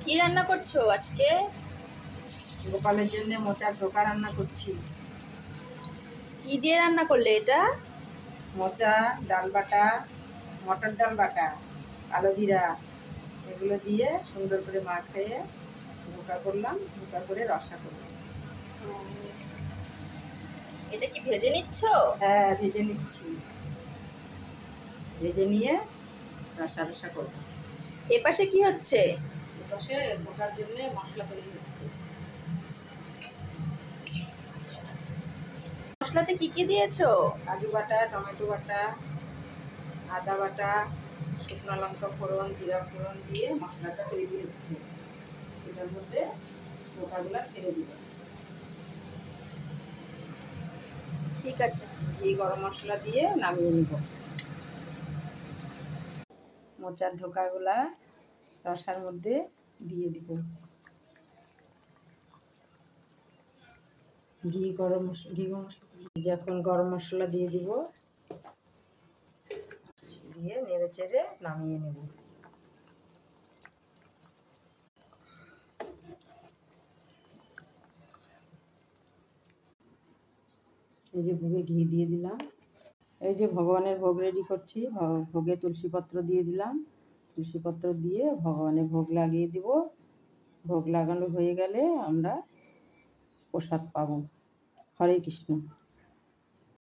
কি রান্না করছো আজকে? গোপালের জন্য মোচার ধোকা রান্না করছি। কি দিয়ে রান্না করলে এটা? মোচা, ডাল বাটা, মটর ডাল বাটা, কালো জিরা এগুলো দিয়ে সুন্দর করে মাখিয়ে ধোকা করলাম, ধোকা করে রসা করলাম। এটা কি ভেজে নিচ্ছ? হ্যাঁ, ভেজে নিচ্ছি। ভেজে নিয়ে রসা রসা করবো। এপাশে কি হচ্ছে? এপাশে ধোকার জন্য মশলা তৈরি হচ্ছে। মশলাতে কি কি দিয়েছো? কাজু বাটা, টমেটো বাটা, আদা বাটা, শুকনো লঙ্কা ফোড়ন, জিরা ফোড়ন দিয়ে মশলাটা তৈরি হচ্ছে। এটার মধ্যে ধোকাগুলা ছেড়ে দিবে। ঠিক আছে। ঘি গরম মশলা দিয়ে নামিয়ে নিব। মোচার ধোকাগুলা রসার মধ্যে দিয়ে দিব। ঘি গরম মশলা এখন গরম মশলা দিয়ে দিব, দিয়ে নেড়ে চেড়ে নামিয়ে নেব। এই যে ভোগে ঘি দিয়ে দিলাম। এই যে ভগবানের ভোগ রেডি করছি। ভোগে তুলসী পত্র দিয়ে দিলাম। তুলসী পত্র দিয়ে ভগবানের ভোগ লাগিয়ে দিব। ভোগ লাগানো হয়ে গেলে আমরা প্রসাদ পাবো। হরে কৃষ্ণ।